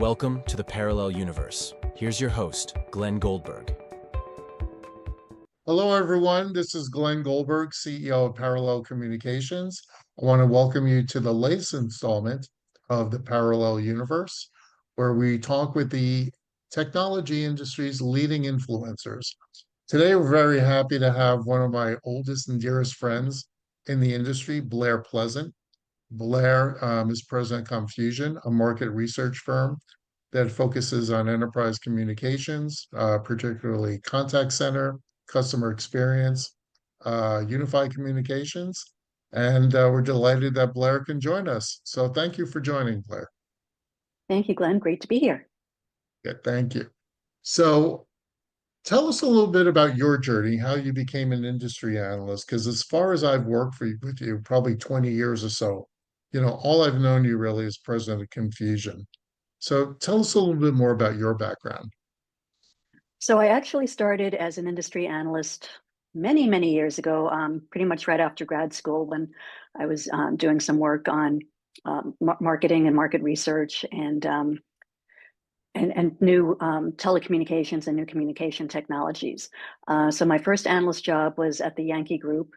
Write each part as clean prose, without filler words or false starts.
Welcome to the Parallel Universe. Here's your host, Glenn Goldberg. Hello, everyone. This is Glenn Goldberg, CEO of Parallel Communications. I want to welcome you to the latest installment of the Parallel Universe, where we talk with the technology industry's leading influencers. Today, we're very happy to have one of my oldest and dearest friends in the industry, Blair Pleasant. Blair is president of CommFusion, a market research firm that focuses on enterprise communications, particularly contact center, customer experience, unified communications. And we're delighted that Blair can join us. So thank you for joining, Blair. Thank you, Glenn. Great to be here. Yeah, thank you. So tell us a little bit about your journey, how you became an industry analyst, because as far as I've worked with you, probably 20 years or so, all I've known you really is president of Confusion. So tell us a little bit more about your background. So I actually started as an industry analyst many, many years ago, pretty much right after grad school when I was doing some work on marketing and market research and new telecommunications and new communication technologies. So my first analyst job was at the Yankee Group.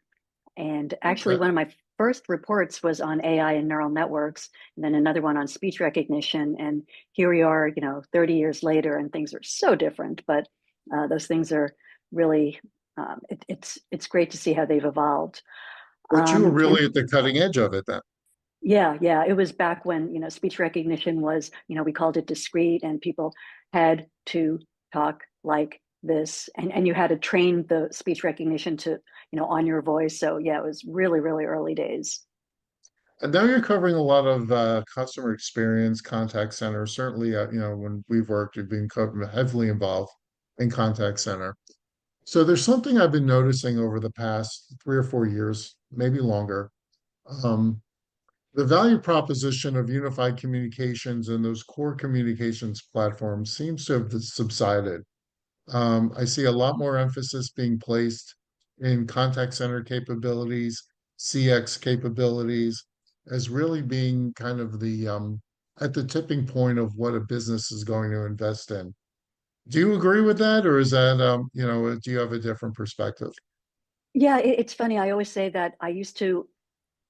And actually, one of my first reports was on AI and neural networks, and then another one on speech recognition. And here we are, 30 years later, and things are so different. But those things are really, it's great to see how they've evolved. But you were really at the cutting edge of it then. Yeah. It was back when, speech recognition was, we called it discrete, and people had to talk like this, and you had to train the speech recognition to, on your voice. So yeah, it was really, really early days. And now you're covering a lot of customer experience, contact center. Certainly, when we've worked, you've been heavily involved in contact center. So there's something I've been noticing over the past 3 or 4 years, maybe longer. The value proposition of unified communications and those core communications platforms seems to have subsided. I see a lot more emphasis being placed in contact center capabilities, CX capabilities, as really being kind of the at the tipping point of what a business is going to invest in. Do you agree with that, or is that do you have a different perspective? Yeah, it's funny. I always say that I used to,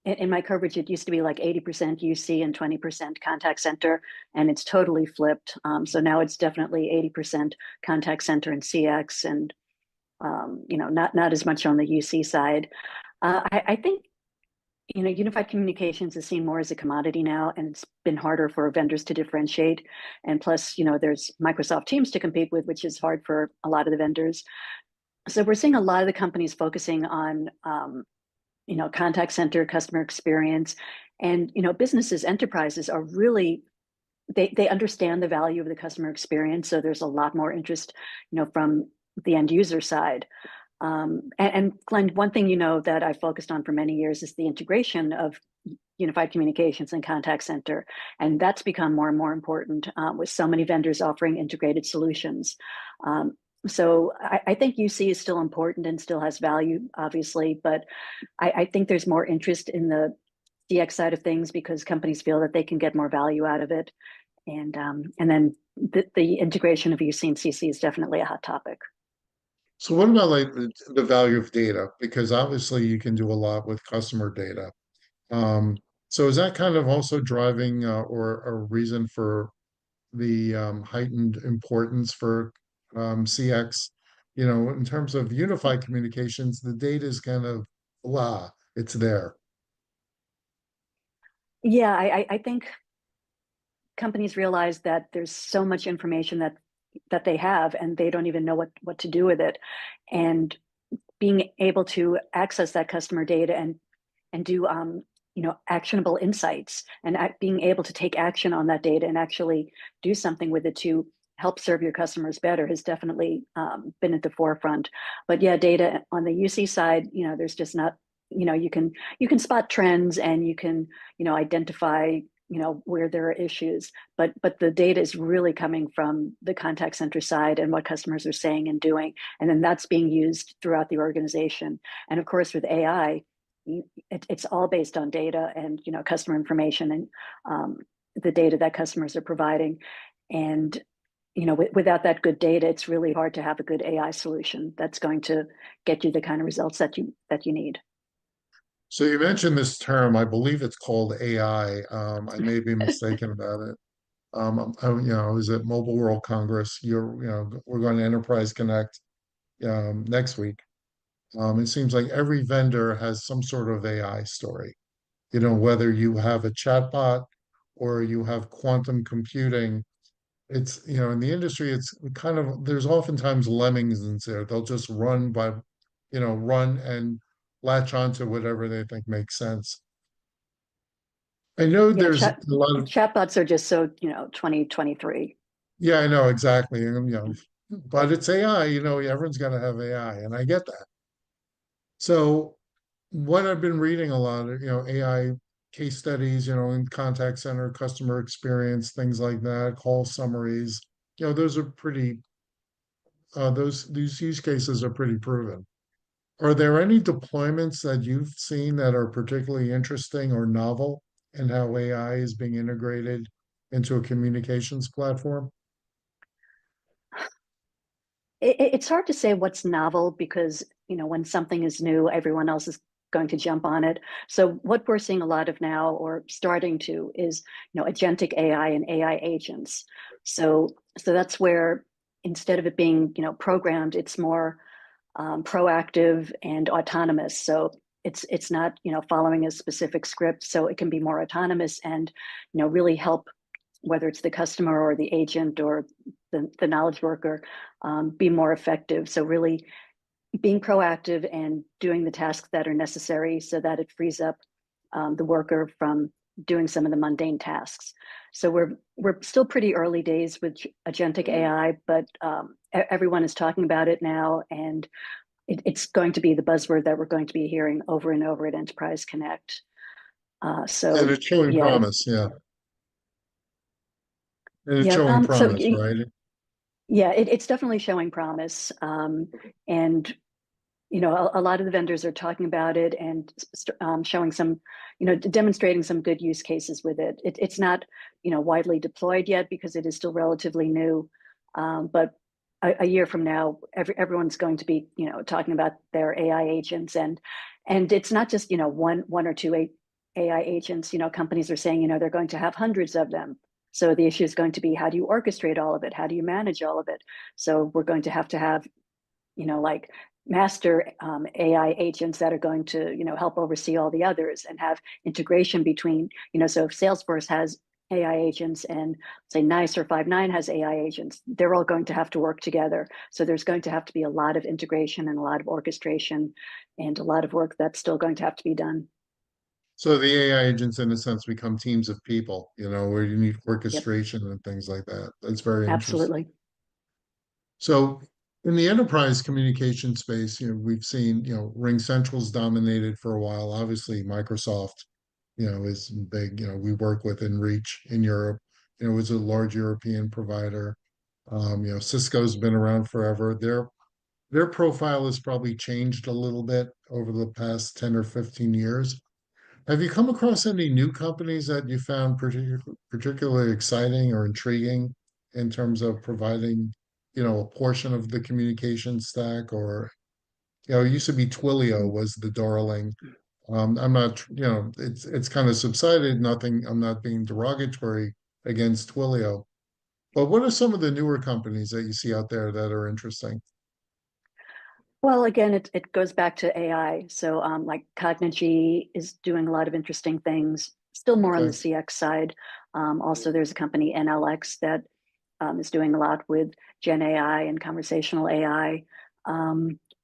in my coverage, it used to be like 80% UC and 20% contact center, and it's totally flipped. So now it's definitely 80% contact center and CX, and not as much on the UC side. I think unified communications is seen more as a commodity now, and it's been harder for vendors to differentiate. And plus, there's Microsoft Teams to compete with, which is hard for a lot of the vendors. So we're seeing a lot of the companies focusing on contact center, customer experience, and businesses, enterprises are really, they understand the value of the customer experience. So there's a lot more interest, from the end user side. And Glenn, one thing that I focused on for many years is the integration of unified communications and contact center, and that's become more and more important with so many vendors offering integrated solutions. So I think UC is still important and still has value, obviously, but I think there's more interest in the CX side of things because companies feel that they can get more value out of it. And then the integration of UC and CC is definitely a hot topic. So what about like the value of data? Because obviously you can do a lot with customer data. So is that kind of also driving or a reason for the heightened importance for CX? In terms of unified communications, the data is kind of blah, it's there. Yeah, I think companies realize that there's so much information that they have, and they don't even know what to do with it. And being able to access that customer data and do actionable insights, and being able to take action on that data and actually do something with it to help serve your customers better has definitely been at the forefront. But yeah, data on the UC side, there's just not, you can spot trends, and you can identify where there are issues, but the data is really coming from the contact center side and what customers are saying and doing, and then that's being used throughout the organization. And of course, with AI, it's all based on data and customer information and the data that customers are providing. And without that good data, it's really hard to have a good AI solution that's going to get you the kind of results that you need. So you mentioned this term, I believe it's called AI. I may be mistaken about it. I was at Mobile World Congress. We're going to Enterprise Connect next week. It seems like every vendor has some sort of AI story. Whether you have a chatbot or you have quantum computing, in the industry, it's kind of, there's oftentimes lemmings in there. They'll just run and latch onto whatever they think makes sense. I know Yeah, there's a lot of, chatbots are just so 2023. yeah, I know exactly. But it's AI, everyone's got to have AI, and I get that. So what I've been reading a lot of, AI case studies, in contact center, customer experience, things like that, call summaries, those are pretty, these use cases are pretty proven. Are there any deployments that you've seen that are particularly interesting or novel in how AI is being integrated into a communications platform? It's hard to say what's novel because, when something is new, everyone else is going to jump on it. So what we're seeing a lot of now, or starting to, is, agentic AI and AI agents. So that's where, instead of it being, programmed, it's more proactive and autonomous. So it's not, following a specific script. So it can be more autonomous and, really help, whether it's the customer or the agent or the knowledge worker, be more effective. So really being proactive and doing the tasks that are necessary so that it frees up the worker from doing some of the mundane tasks. So we're still pretty early days with agentic AI, but everyone is talking about it now, and it's going to be the buzzword that we're going to be hearing over and over at Enterprise Connect. And it's showing yeah, promise, yeah. And it's yeah. showing promise, right? Yeah, it's definitely showing promise, and a lot of the vendors are talking about it and showing some, demonstrating some good use cases with it. It's not, widely deployed yet because it is still relatively new. But a year from now, everyone's going to be, talking about their AI agents, and it's not just, one or two AI agents. Companies are saying, they're going to have hundreds of them. So the issue is going to be, how do you orchestrate all of it? How do you manage all of it? So we're going to have, like master AI agents that are going to, help oversee all the others and have integration between, so if Salesforce has AI agents and say NICE or Five9 has AI agents, they're all going to have to work together. So there's going to have to be a lot of integration and a lot of orchestration and a lot of work that's still going to have to be done. So the AI agents, in a sense, become teams of people, where you need Yep, orchestration and things like that. That's very interesting. absolutely. So in the enterprise communication space, we've seen, Ring Central's dominated for a while. Obviously, Microsoft, is big. We work with InReach in Europe. It's a large European provider. Cisco's been around forever. Their profile has probably changed a little bit over the past 10 or 15 years. Have you come across any new companies that you found particularly exciting or intriguing in terms of providing, a portion of the communication stack? Or, it used to be Twilio was the darling. I'm not, it's kind of subsided. Nothing, I'm not being derogatory against Twilio. But what are some of the newer companies that you see out there that are interesting? Well, again, it goes back to AI. So, like Cognigy is doing a lot of interesting things, still more on the Okay. CX side. Also, there's a company, NLX, that is doing a lot with Gen AI and conversational AI.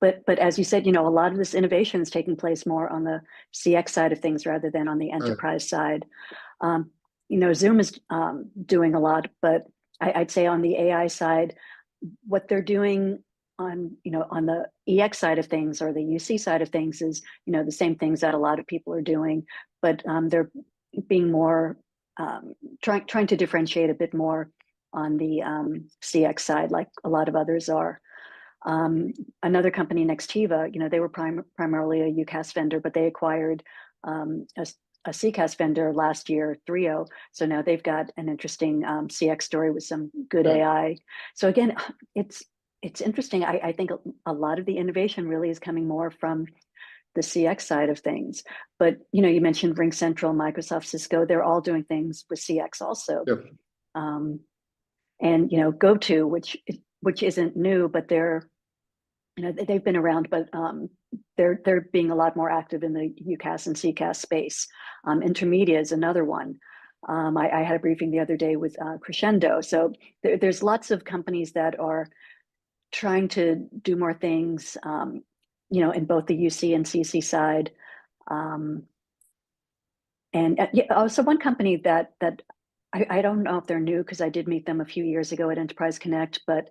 But as you said, a lot of this innovation is taking place more on the CX side of things rather than on the All right. enterprise side. Zoom is doing a lot, but I'd say on the AI side, what they're doing on the EX side of things or the UC side of things is, the same things that a lot of people are doing, but they're being more trying to differentiate a bit more on the CX side, like a lot of others are. Another company, Nextiva, they were primarily a UCaaS vendor, but they acquired a a CCaaS vendor last year, 3.0. So now they've got an interesting CX story with some good Yeah. AI. So again, it's interesting. I think a lot of the innovation really is coming more from the CX side of things. But you mentioned RingCentral, Microsoft, Cisco. They're all doing things with CX also. Yep. Um, and GoTo, which isn't new, but they've been around, but they're being a lot more active in the UCaaS and CCaaS space. Intermedia is another one. I had a briefing the other day with Crescendo. So there's lots of companies that are trying to do more things, in both the UC and CC side. So one company that I don't know if they're new because I did meet them a few years ago at Enterprise Connect, but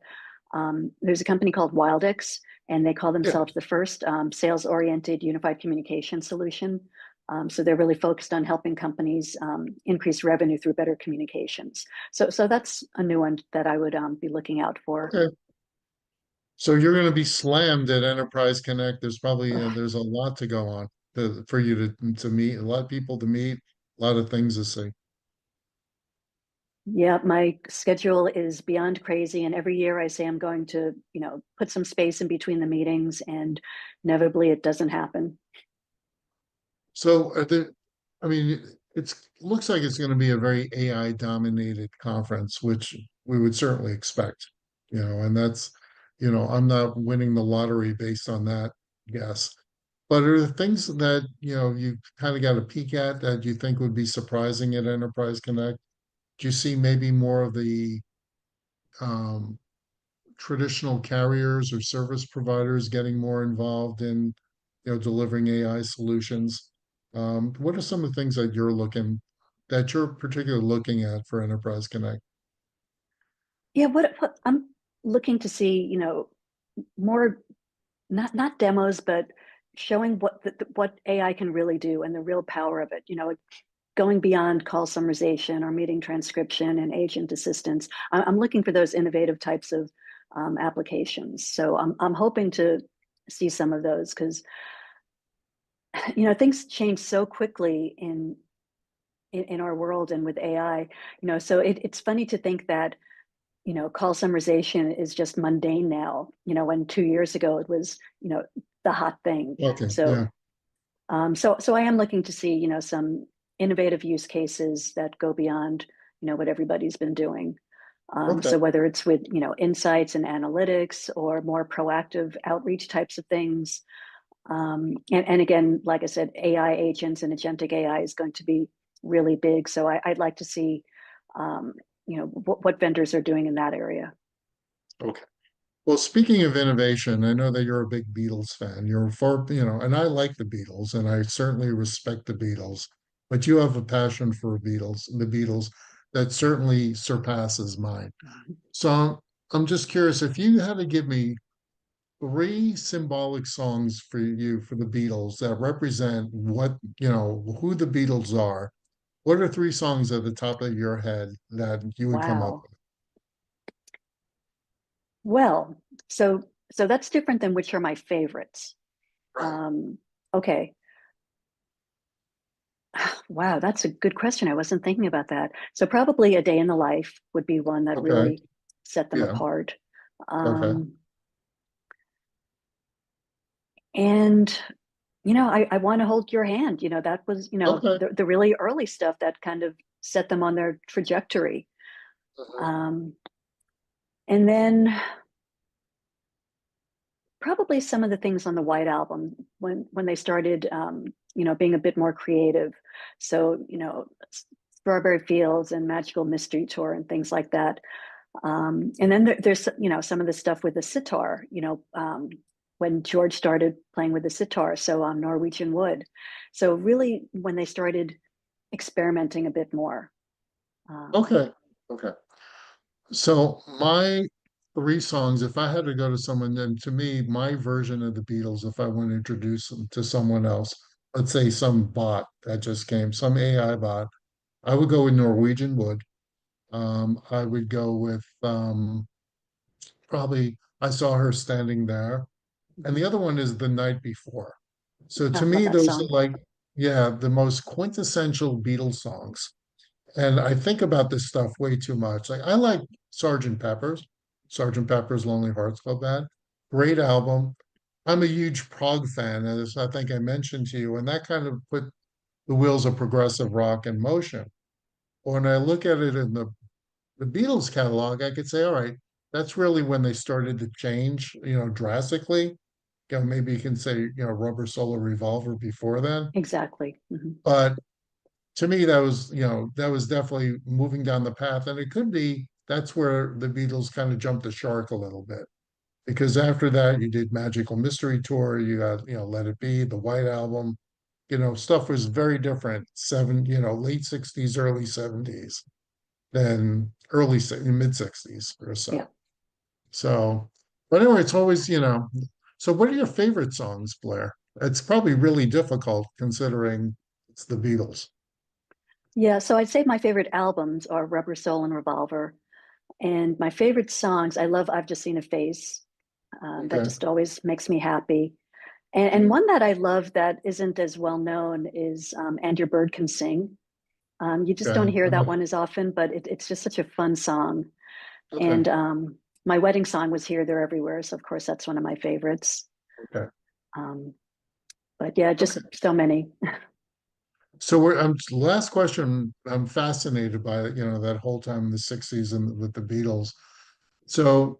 there's a company called Wildix, and they call Yeah. themselves the first sales-oriented unified communication solution. So they're really focused on helping companies increase revenue through better communications. So that's a new one that I would be looking out for. Okay. So you're going to be slammed at Enterprise Connect. There's probably there's a lot to go on for you to meet, a lot of people to meet, a lot of things to see. Yeah, my schedule is beyond crazy. And every year I say I'm going to, put some space in between the meetings, and inevitably it doesn't happen. So I mean, looks like it's going to be a very AI dominated conference, which we would certainly expect, and that's, I'm not winning the lottery based on that guess. But are there things that, you kind of got a peek at that you think would be surprising at Enterprise Connect? Do you see maybe more of the um, traditional carriers or service providers getting more involved in, delivering AI solutions? What are some of the things that you're particularly looking at for Enterprise Connect? Yeah, what I'm looking to see, more not demos, but showing what AI can really do and the real power of it. Going beyond call summarization or meeting transcription and agent assistance. I'm looking for those innovative types of applications. So I'm hoping to see some of those because things change so quickly in our world and with AI. So it's funny to think that call summarization is just mundane now. When 2 years ago it was the hot thing. Okay, So yeah, so I am looking to see some innovative use cases that go beyond what everybody's been doing. okay, So whether it's with insights and analytics or more proactive outreach types of things. And again, like I said, AI agents and agentic AI is going to be really big. So I'd like to see what vendors are doing in that area. okay. Well, speaking of innovation, I know that you're a big Beatles fan. And I like the Beatles, and I certainly respect the Beatles, but you have a passion for the Beatles that certainly surpasses mine. So I'm just curious if you had to give me three symbolic songs for you for the Beatles that represent who the Beatles are. What are three songs at the top of your head that you would come up Wow. Well, so that's different than which are my favorites. with? Right. Okay. Wow, that's a good question. I wasn't thinking about that. So probably A Day in the Life would be one that Okay. really set them Yeah. apart. Okay. Um, and I want to hold your hand. That was, Okay. the really early stuff that kind of set them on their trajectory. Mhm. Um, and then probably some of the things on the White Album when they started, being a bit more creative. So, Strawberry Fields and Magical Mystery Tour and things like that. And then there's, some of the stuff with the sitar, when George started playing with the sitar, so on Norwegian Wood. So really, when they started experimenting a bit more. Um, Okay. Okay. So my three songs, if I had to go to someone, then to me, my version of the Beatles, if I want to introduce them to someone else, let's say some bot that just came, some AI bot, I would go with Norwegian Wood. I would go with probably I saw her standing there. And the other one is The Night Before. So I to love me, that those are song. like yeah, the most quintessential Beatles songs. And I think about this stuff way too much. Like I like Sergeant Pepper's, Sergeant Pepper's Lonely Hearts Club Band. Great album. I'm a huge prog fan, as I think I mentioned to you, and that kind of put the wheels of progressive rock in motion. When I look at it in the Beatles catalog, I could say, all right, that's really when they started to change, drastically. Maybe you can say, Rubber Soul Revolver before then. Exactly. But to me, that was definitely moving down the path. And it could be that's where the Beatles kind of jumped the shark a little bit. Because after that, you did Magical Mystery Tour, you got, Let It Be, the White Album, stuff was very different, late 60s, early 70s than mid 60s or so. Yeah. So, but anyway, it's always, so what are your favorite songs, Blair? It's probably really difficult considering it's the Beatles. Yeah. So I'd say my favorite albums are Rubber Soul and Revolver. And my favorite songs, I love I've Just Seen a Face. That Okay. just always makes me happy. And one that I love that isn't as well known is And Your Bird Can Sing. You just don't Okay. hear that one as often, but it's just such a fun song. Okay. And my wedding song was Here, There, Everywhere. So, of course, that's one of my favorites. Okay. Um, but yeah, just Okay. so many. So last question. I'm fascinated by, that whole time in the 60s and with the Beatles. So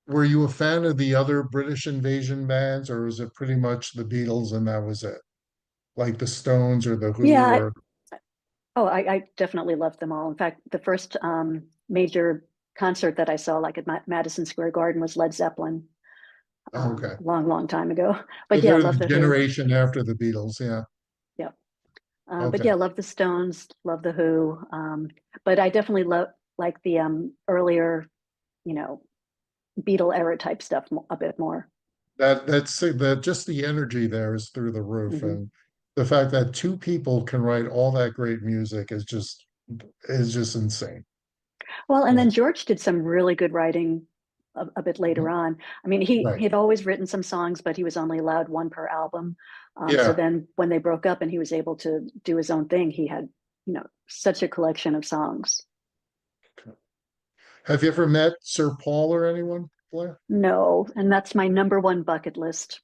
were you a fan of the other British invasion bands, or was it pretty much the Beatles and that was it? Like the Stones or the Who Yeah. or I definitely loved them all. In fact, the first major concert that I saw, like at Madison Square Garden, was Led Zeppelin, oh, okay. long, long time ago. So But yeah, they're the love the Who. generation after the Beatles, yeah. Yeah. But Okay. yeah, love the Stones, love the Who. But I definitely love like the earlier, you know, Beatle era type stuff a bit more. That just the energy there is through the roof. Hmm. And the fact that two people can write all that great music is just insane. Well, and Yeah. then George did some really good writing a bit later Mhm. on. I mean, he Right. had always written some songs, but he was only allowed one per album. So Yeah. then when they broke up and he was able to do his own thing, he had, such a collection of songs. Have you ever met Sir Paul or anyone, Blair? No, and that's my number one bucket list.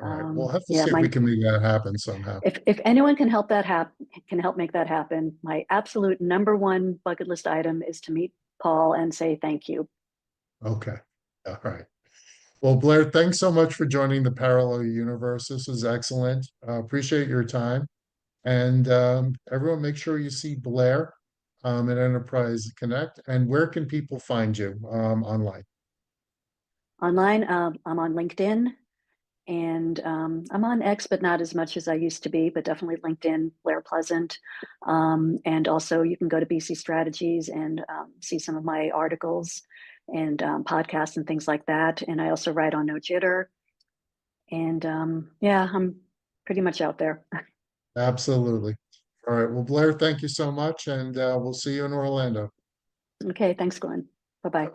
All right. We'll have to Yeah, see if we can make that happen somehow. if anyone can help that happen, can help make that happen, my absolute number one bucket list item is to meet Paul and say thank you. Okay. All right. Well, Blair, thanks so much for joining the Parallel Universe. This is excellent. Appreciate your time. And everyone, make sure you see Blair at Enterprise Connect. And where can people find you online? Online, I'm on LinkedIn. And I'm on X, but not as much as I used to be, but definitely LinkedIn, Blair Pleasant. And also, you can go to BC Strategies and see some of my articles and podcasts and things like that. And I also write on No Jitter. And yeah, I'm pretty much out there. Absolutely. All right. Well, Blair, thank you so much. And we'll see you in Orlando. Okay, thanks, Glenn. Bye bye.